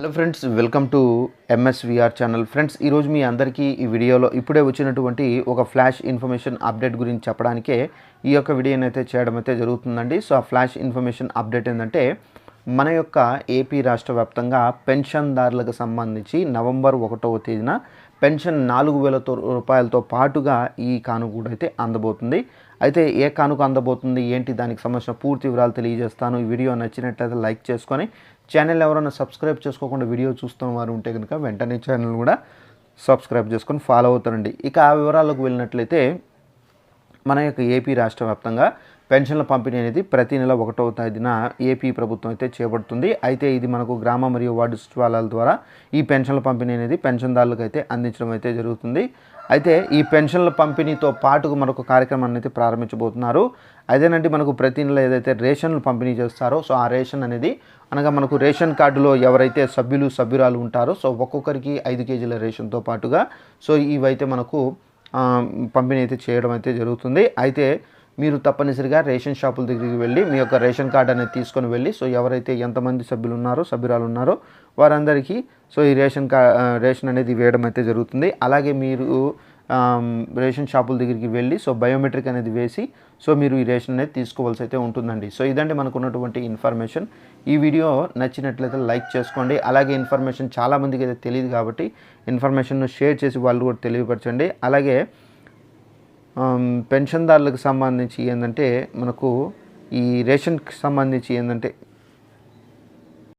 Hello friends, welcome to ఎంఎస్విఆర్ channel. Friends, ఈరోజు మీ అందరికీ ఈ వీడియోలో ఇప్పుడే వచ్చినటువంటి ఒక ఫ్లాష్ ఇన్ఫర్మేషన్ అప్డేట్ గురించి చెప్పడానికే ఈ యొక్క వీడియోని అయితే చేయడం అయితే జరుగుతుందండి. సో ఆ ఫ్లాష్ ఇన్ఫర్మేషన్ అప్డేట్ ఏంటంటే, మన యొక్క ఏపీ రాష్ట్ర వ్యాప్తంగా పెన్షన్దారులకు సంబంధించి నవంబర్ 1వ తేదీన పెన్షన్ 4,000 రూపాయలతో పాటుగా ఈ కానుక కూడా అయితే అందబోతుంది. అయితే ఏ కానుక అందబోతుంది ఏంటి, దానికి సంబంధించిన పూర్తి వివరాలు తెలియజేస్తాను. ఈ వీడియో నచ్చినట్లయితే లైక్ చేసుకొని, ఛానల్ ఎవరైనా సబ్స్క్రైబ్ చేసుకోకుండా వీడియో చూస్తున్న వారు ఉంటే కనుక వెంటనే ఛానల్ కూడా సబ్స్క్రైబ్ చేసుకొని ఫాలో అవుతారండి. ఇక ఆ వివరాలకు వెళ్ళినట్లయితే, మన యొక్క ఏపీ రాష్ట్ర వ్యాప్తంగా పెన్షన్ల పంపిణీ అనేది ప్రతి నెల 1వ తేదీన ఏపీ ప్రభుత్వం అయితే చేపడుతుంది. అయితే ఇది మనకు గ్రామ మరియు వార్డు సచివాలయాల ద్వారా ఈ పెన్షన్ల పంపిణీ అనేది పెన్షన్దారులకు అయితే అందించడం అయితే జరుగుతుంది. అయితే ఈ పెన్షన్ల పంపిణీతో పాటుగా మరొక కార్యక్రమాన్ని అయితే ప్రారంభించబోతున్నారు. అదేనంటే, మనకు ప్రతి నెల ఏదైతే రేషన్లు పంపిణీ చేస్తారో, సో ఆ రేషన్ అనేది అనగా మనకు రేషన్ కార్డులో ఎవరైతే సభ్యురాలు ఉంటారో, సో ఒక్కొక్కరికి 5 కేజీల రేషన్తో పాటుగా సో ఇవైతే మనకు పంపిణీ అయితే చేయడం అయితే జరుగుతుంది. అయితే మీరు తప్పనిసరిగా రేషన్ షాపుల దగ్గరికి వెళ్ళి మీ యొక్క రేషన్ కార్డు అనేది తీసుకొని వెళ్ళి, సో ఎవరైతే ఎంతమంది సభ్యురాలు ఉన్నారో వారందరికీ సో ఈ రేషన్ అనేది వేయడం అయితే జరుగుతుంది. అలాగే మీరు రేషన్ షాపుల దగ్గరికి వెళ్ళి సో బయోమెట్రిక్ అనేది వేసి సో మీరు ఈ రేషన్ అనేది తీసుకోవాల్సి అయితే ఉంటుందండి. సో ఇదంటే మనకు ఉన్నటువంటి ఇన్ఫర్మేషన్. ఈ వీడియో నచ్చినట్లయితే లైక్ చేసుకోండి. అలాగే ఇన్ఫర్మేషన్ చాలామందికి అయితే తెలియదు కాబట్టి ఇన్ఫర్మేషన్ను షేర్ చేసి వాళ్ళు కూడా తెలియపరచండి. అలాగే పెన్షన్దారులకు సంబంధించి ఏంటంటే, మనకు ఈ రేషన్కి సంబంధించి ఏంటంటే